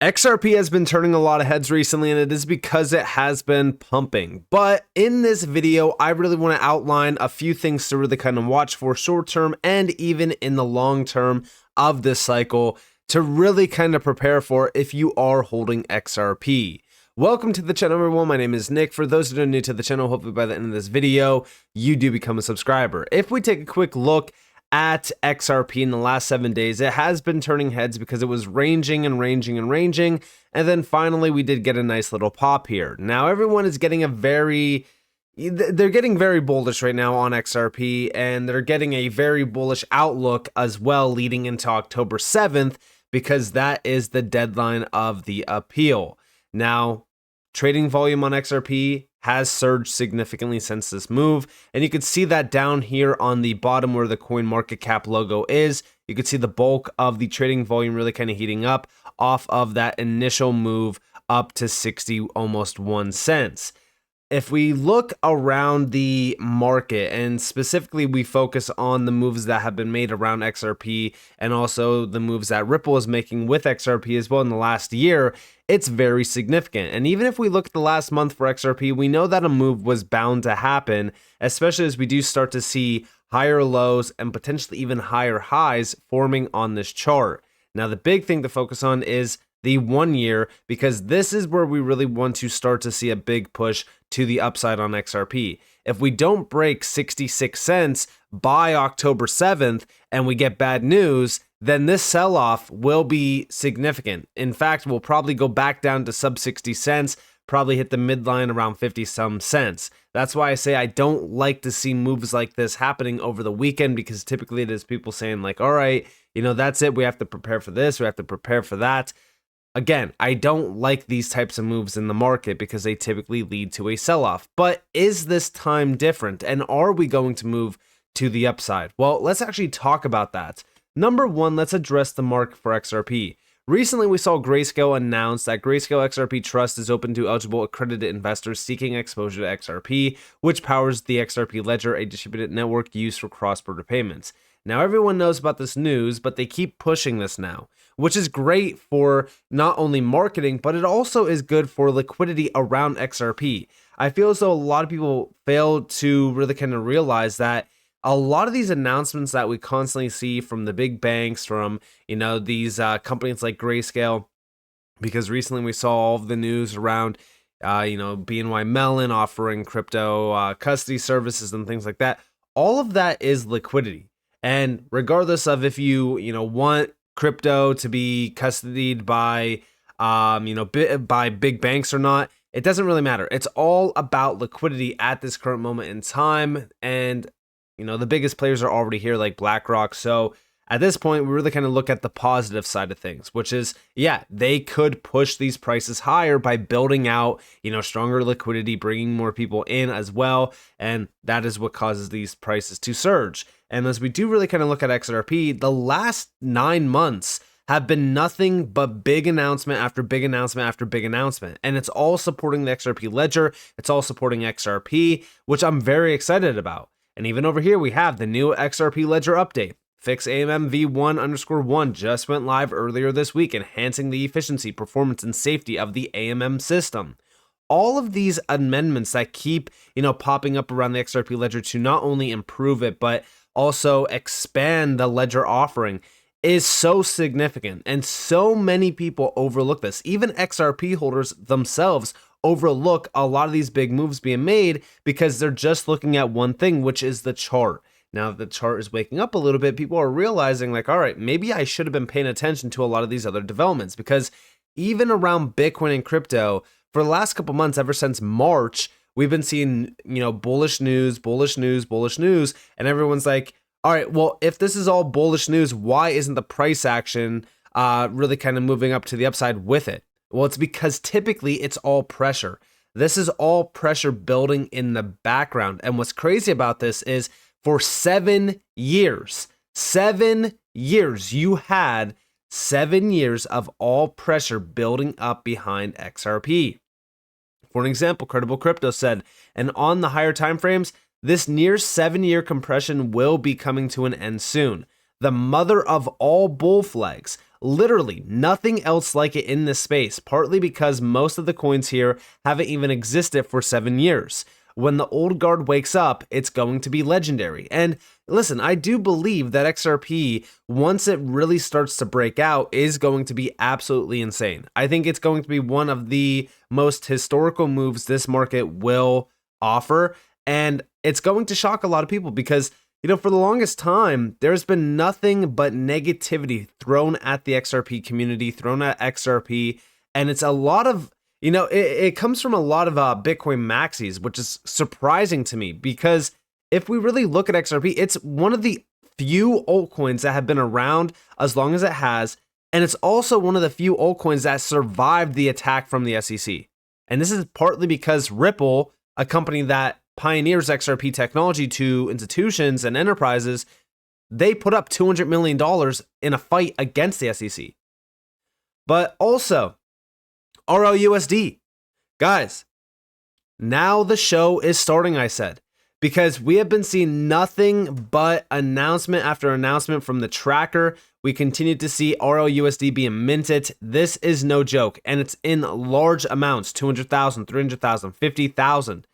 XRP has been turning a lot of heads recently, and it is because it has been pumping. But in this video, I really want to outline a few things to really kind of watch for short term and even in the long term of this cycle to really kind of prepare for if you are holding XRP. Welcome to the channel, everyone. My name is Nick. For those who are new to the channel, hopefully by the end of this video, you do become a subscriber. If we take a quick look at XRP in the last 7 days, it has been turning heads because it was ranging, and then finally we did get a nice little pop here. Now everyone is getting they're getting very bullish right now on XRP, and they're getting a very bullish outlook as well leading into October 7th because that is the deadline of the appeal. Now, trading volume on XRP has surged significantly since this move, and you can see that down here on the bottom where the coin market cap logo is. You can see the bulk of the trading volume really kind of heating up off of that initial move up to 60 almost 1 cent. If we look around the market, and specifically we focus on the moves that have been made around XRP and also the moves that Ripple is making with XRP as well in the last year, it's very significant. And even if we look at the last month for XRP, we know that a move was bound to happen, especially as we do start to see higher lows and potentially even higher highs forming on this chart. Now, the big thing to focus on is the 1 year, because this is where we really want to start to see a big push to the upside on XRP. If we don't break 66 cents by October 7th and we get bad news, then this sell-off will be significant. In fact, we'll probably go back down to sub 60 cents, probably hit the midline around 50 some cents. That's why I say I don't like to see moves like this happening over the weekend, because typically it is people saying like, all right, that's it. We have to prepare for this. We have to prepare for that. Again, I don't like these types of moves in the market because they typically lead to a sell-off. But is this time different? And are we going to move to the upside? Well, let's actually talk about that. Number one, let's address the market for XRP. Recently, we saw Grayscale announce that Grayscale XRP Trust is open to eligible accredited investors seeking exposure to XRP, which powers the XRP Ledger, a distributed network used for cross-border payments. Now, everyone knows about this news, but they keep pushing this now, which is great for not only marketing, but it also is good for liquidity around XRP. I feel as though a lot of people fail to really kind of realize that a lot of these announcements that we constantly see from the big banks, from these companies like Grayscale, because recently we saw all of the news around BNY Mellon offering crypto custody services and things like that. All of that is liquidity. And regardless of if you want crypto to be custodied by by big banks or not, it doesn't really matter. It's all about liquidity at this current moment in time. And the biggest players are already here, like BlackRock. So at this point, we really kind of look at the positive side of things, which is, yeah, they could push these prices higher by building out, stronger liquidity, bringing more people in as well. And that is what causes these prices to surge. And as we do really kind of look at XRP, the last 9 months have been nothing but big announcement after big announcement after big announcement. And it's all supporting the XRP Ledger. It's all supporting XRP, which I'm very excited about. And even over here, we have the new XRP Ledger update. Fix AMM v1_1 just went live earlier this week, enhancing the efficiency, performance, and safety of the AMM system. All of these amendments that keep, popping up around the XRP Ledger to not only improve it, but also expand the Ledger offering is so significant. And so many people overlook this. Even XRP holders themselves overlook a lot of these big moves being made because they're just looking at one thing, which is the chart. Now that the chart is waking up a little bit, people are realizing like, all right, maybe I should have been paying attention to a lot of these other developments, because even around Bitcoin and crypto for the last couple months, ever since March, we've been seeing, bullish news. And everyone's like, all right, well, if this is all bullish news, why isn't the price action really kind of moving up to the upside with it? Well, it's because typically it's all pressure. This is all pressure building in the background. And what's crazy about this is for 7 years, you had 7 years of all pressure building up behind XRP. For an example, Credible Crypto said, and on the higher time frames, this near 7-year compression will be coming to an end soon. The mother of all bull flags. Literally nothing else like it in this space, partly because most of the coins here haven't even existed for 7 years. When the old guard wakes up, it's going to be legendary. And listen, I do believe that XRP, once it really starts to break out, is going to be absolutely insane. I think it's going to be one of the most historical moves this market will offer. And it's going to shock a lot of people because, for the longest time, there's been nothing but negativity thrown at the XRP community, thrown at XRP. And it's a lot of, it comes from a lot of Bitcoin maxis, which is surprising to me because if we really look at XRP, it's one of the few altcoins that have been around as long as it has. And it's also one of the few altcoins that survived the attack from the SEC. And this is partly because Ripple, a company that pioneers XRP technology to institutions and enterprises, they put up $200 million in a fight against the SEC. But also, RLUSD. Guys, now the show is starting, I said, because we have been seeing nothing but announcement after announcement from the tracker. We continue to see RLUSD being minted. This is no joke, and it's in large amounts, 200,000, 300,000, 50,000.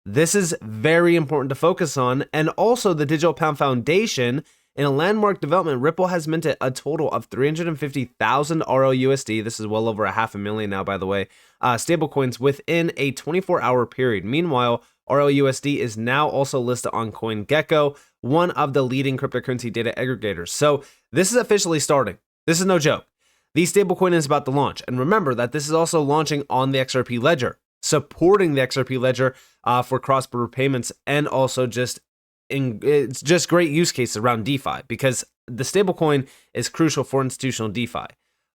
This is very important to focus on. And also the Digital Pound Foundation, in a landmark development, Ripple has minted a total of 350,000 RLUSD. This is well over 500,000 now, by the way, stablecoins within a 24-hour period. Meanwhile, RLUSD is now also listed on CoinGecko, one of the leading cryptocurrency data aggregators. So this is officially starting. This is no joke. The stablecoin is about to launch. And remember that this is also launching on the XRP ledger, supporting the XRP ledger for cross-border payments, and also it's just great use cases around DeFi because the stablecoin is crucial for institutional DeFi.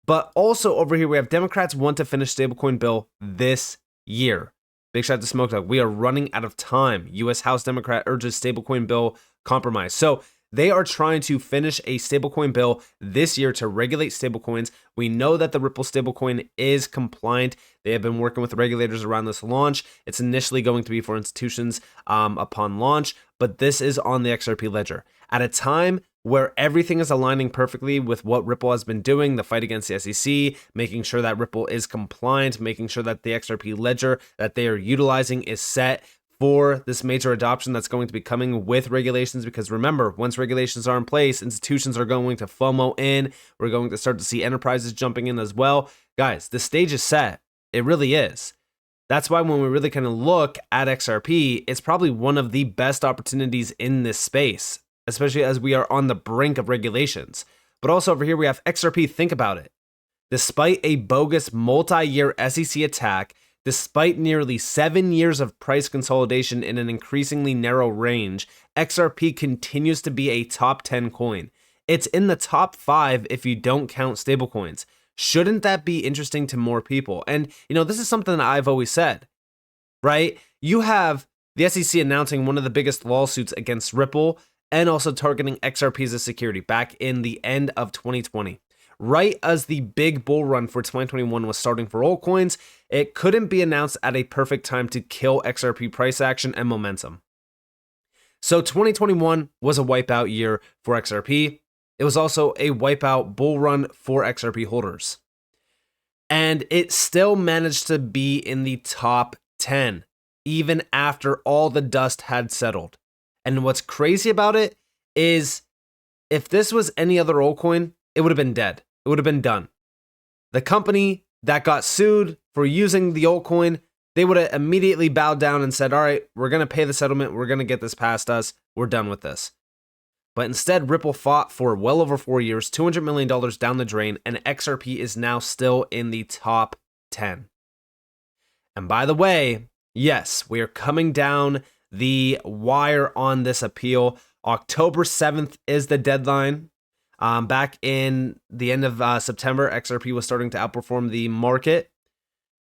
But also over here, we have Democrats want to finish stablecoin bill this year. Big shout out to Smoke Dog. We are running out of time. U.S. House Democrat urges stablecoin bill compromise. So they are trying to finish a stablecoin bill this year to regulate stablecoins. We know that the Ripple stablecoin is compliant. They have been working with regulators around this launch. It's initially going to be for institutions upon launch, but this is on the XRP ledger. At a time where everything is aligning perfectly with what Ripple has been doing, the fight against the SEC, making sure that Ripple is compliant, making sure that the XRP ledger that they are utilizing is set for this major adoption that's going to be coming with regulations. Because remember, once regulations are in place, institutions are going to FOMO in. We're going to start to see enterprises jumping in as well. Guys, the stage is set. It really is. That's why when we really kind of look at XRP, it's probably one of the best opportunities in this space, especially as we are on the brink of regulations. But also over here, we have XRP. Think about it. Despite a bogus multi-year SEC attack, despite nearly 7 years of price consolidation in an increasingly narrow range, XRP continues to be a top 10 coin. It's in the top 5 if you don't count stablecoins. Shouldn't that be interesting to more people? And, this is something that I've always said, right? You have the SEC announcing one of the biggest lawsuits against Ripple and also targeting XRP as a security back in the end of 2020. Right as the big bull run for 2021 was starting for altcoins, it couldn't be announced at a perfect time to kill XRP price action and momentum. So 2021 was a wipeout year for XRP. It was also a wipeout bull run for XRP holders. And it still managed to be in the top 10, even after all the dust had settled. And what's crazy about it is if this was any other altcoin, it would have been dead. It would have been done. The company that got sued for using the altcoin, they would have immediately bowed down and said, all right, we're going to pay the settlement. We're going to get this past us. We're done with this. But instead, Ripple fought for well over 4 years, $200 million down the drain, and XRP is now still in the top 10. And by the way, yes, we are coming down the wire on this appeal. October 7th is the deadline. Back in the end of September, XRP was starting to outperform the market,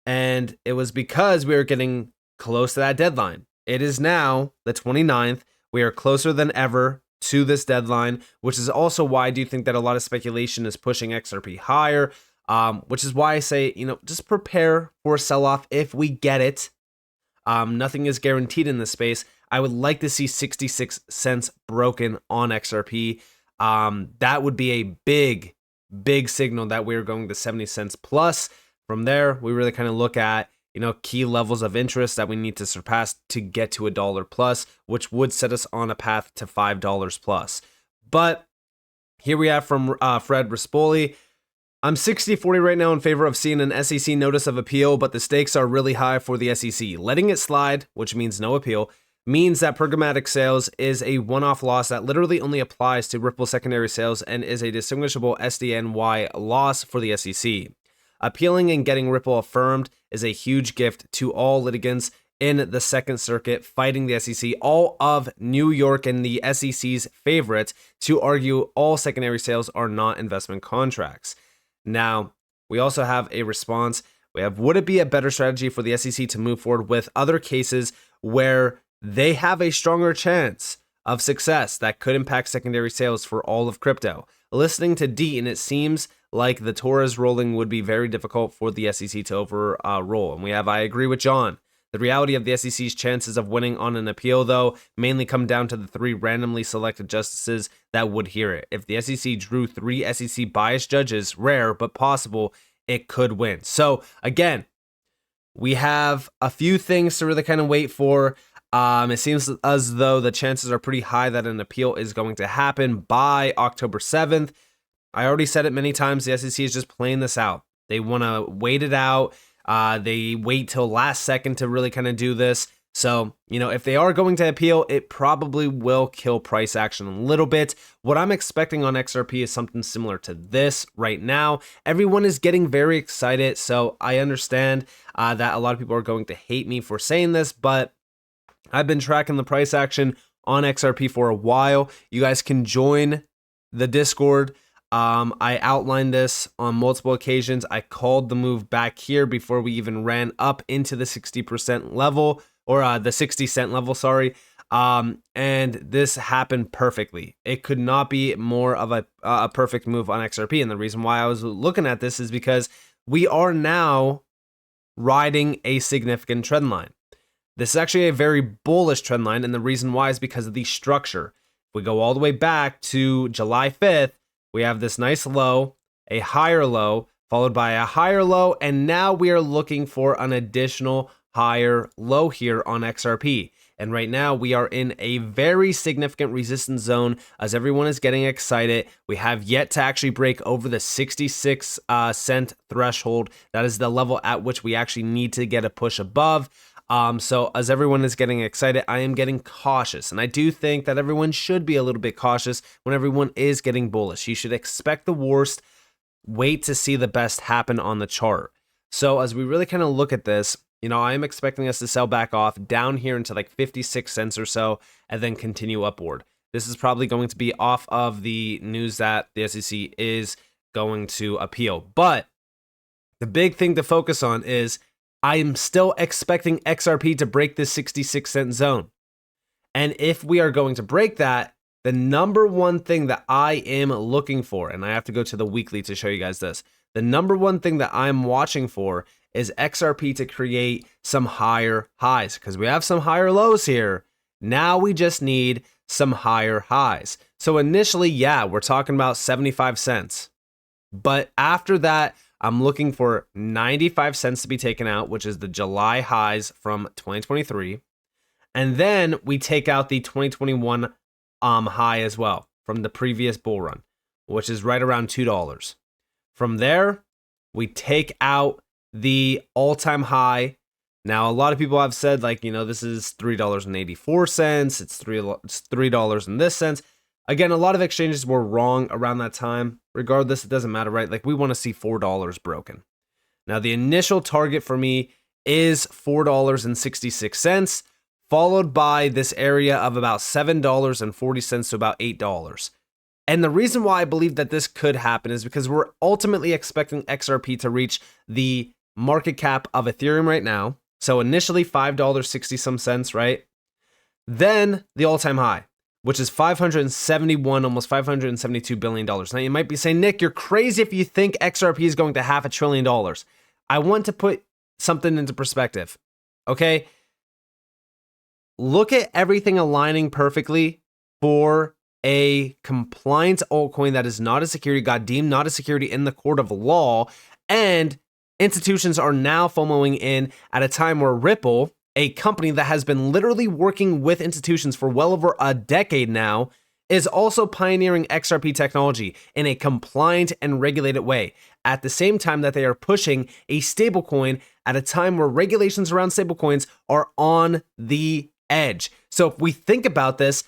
and it was because we were getting close to that deadline. It is now the 29th. We are closer than ever to this deadline, which is also why I do think that a lot of speculation is pushing XRP higher, which is why I say, just prepare for a sell-off if we get it. Nothing is guaranteed in this space. I would like to see 66 cents broken on XRP. That would be a big, big signal that we're going to 70 cents plus. From there, we really kind of look at, key levels of interest that we need to surpass to get to $1 plus, which would set us on a path to $5 plus. But here we have from Fred Rispoli. I'm 60-40 right now in favor of seeing an SEC notice of appeal, but the stakes are really high for the SEC. Letting it slide, which means no appeal, means that programmatic sales is a one-off loss that literally only applies to Ripple secondary sales and is a distinguishable SDNY loss for the SEC. Appealing and getting Ripple affirmed is a huge gift to all litigants in the Second Circuit fighting the SEC, all of New York and the SEC's favorites, to argue all secondary sales are not investment contracts. Now, we also have a response. We have, would it be a better strategy for the SEC to move forward with other cases where they have a stronger chance of success that could impact secondary sales for all of crypto? Listening to D, and it seems like the Torres ruling would be very difficult for the SEC to overrule. And we have, I agree with John. The reality of the SEC's chances of winning on an appeal, though, mainly come down to the 3 randomly selected justices that would hear it. If the SEC drew 3 SEC biased judges, rare but possible, it could win. So again, we have a few things to really kind of wait for. It seems as though the chances are pretty high that an appeal is going to happen by October 7th. I already said it many times, the SEC is just playing this out. They want to wait it out. They wait till last second to really kind of do this. So, if they are going to appeal, it probably will kill price action a little bit. What I'm expecting on XRP is something similar to this right now. Everyone is getting very excited. So I understand that a lot of people are going to hate me for saying this, but I've been tracking the price action on XRP for a while. You guys can join the Discord. I outlined this on multiple occasions. I called the move back here before we even ran up into the 60% level, or the 60 cent level, sorry. And this happened perfectly. It could not be more of a perfect move on XRP. And the reason why I was looking at this is because we are now riding a significant trend line. This is actually a very bullish trend line. And the reason why is because of the structure. If we go all the way back to July 5th, we have this nice low, a higher low, followed by a higher low, and now we are looking for an additional higher low here on XRP. And right now we are in a very significant resistance zone as everyone is getting excited. We have yet to actually break over the 66 cent threshold. That is the level at which we actually need to get a push above. So as everyone is getting excited, I am getting cautious. And I do think that everyone should be a little bit cautious when everyone is getting bullish. You should expect the worst, wait to see the best happen on the chart. So as we really kind of look at this, I am expecting us to sell back off down here into like 56 cents or so, and then continue upward. This is probably going to be off of the news that the SEC is going to appeal. But the big thing to focus on is I'm still expecting XRP to break this 66 cent zone. And if we are going to break that, the number one thing that I am looking for, and I have to go to the weekly to show you guys this, the number one thing that I'm watching for is XRP to create some higher highs, because we have some higher lows here. Now we just need some higher highs. So initially, yeah, we're talking about 75 cents. But after that, I'm looking for 95 cents to be taken out, which is the July highs from 2023. And then we take out the 2021 high as well from the previous bull run, which is right around $2. From there, we take out the all-time high. Now, a lot of people have said, this is $3.84. It's $3 in this sense. Again, a lot of exchanges were wrong around that time. Regardless, it doesn't matter, right? We want to see $4 broken. Now, the initial target for me is $4.66, followed by this area of about $7.40 to about $8. And the reason why I believe that this could happen is because we're ultimately expecting XRP to reach the market cap of Ethereum right now. So initially $5.60 some cents, right? Then the all-time high, which is almost $572 billion. Now you might be saying, Nick, you're crazy if you think XRP is going to $500 billion. I want to put something into perspective, okay? Look at everything aligning perfectly for a compliant altcoin that is not a security, got deemed not a security in the court of law, and institutions are now FOMOing in at a time where Ripple, a company that has been literally working with institutions for well over a decade now, is also pioneering XRP technology in a compliant and regulated way, at the same time that they are pushing a stablecoin at a time where regulations around stablecoins are on the edge. So if we think about this,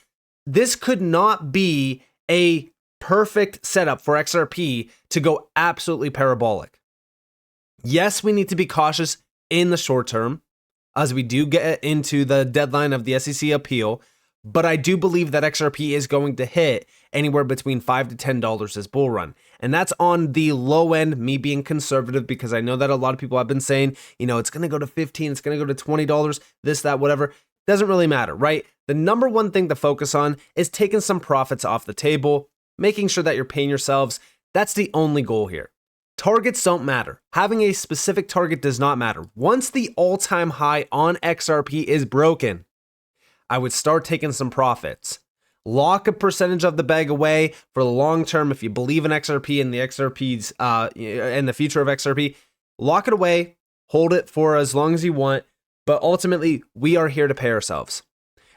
this could not be a perfect setup for XRP to go absolutely parabolic. Yes, we need to be cautious in the short term as we do get into the deadline of the SEC appeal, but I do believe that XRP is going to hit anywhere between $5 to $10 this bull run. And that's on the low end, me being conservative, because I know that a lot of people have been saying, it's going to go to 15, it's going to go to $20, this, that, whatever. Doesn't really matter, right? The number one thing to focus on is taking some profits off the table, making sure that you're paying yourselves. That's the only goal here. Targets don't matter. Having a specific target does not matter. Once the all-time high on XRP is broken, I would start taking some profits. Lock a percentage of the bag away for the long term. If you believe in XRP and the XRP's and the future of XRP, lock it away, hold it for as long as you want. But ultimately, we are here to pay ourselves.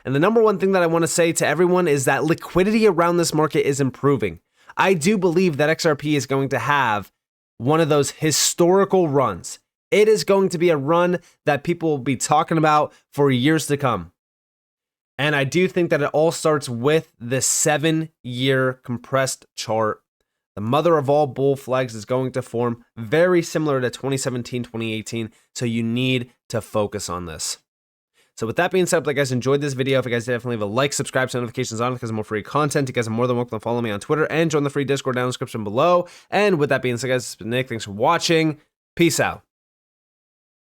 And the number one thing that I want to say to everyone is that liquidity around this market is improving. I do believe that XRP is going to have one of those historical runs. It is going to be a run that people will be talking about for years to come. And I do think that it all starts with the 7-year compressed chart. The mother of all bull flags is going to form, very similar to 2017, 2018. So you need to focus on this. So with that being said, if you guys enjoyed this video, if you guys definitely leave a like, subscribe, so notifications on because of more free content. You guys are more than welcome to follow me on Twitter and join the free Discord down in the description below. And with that being said, guys, it's been Nick. Thanks for watching. Peace out.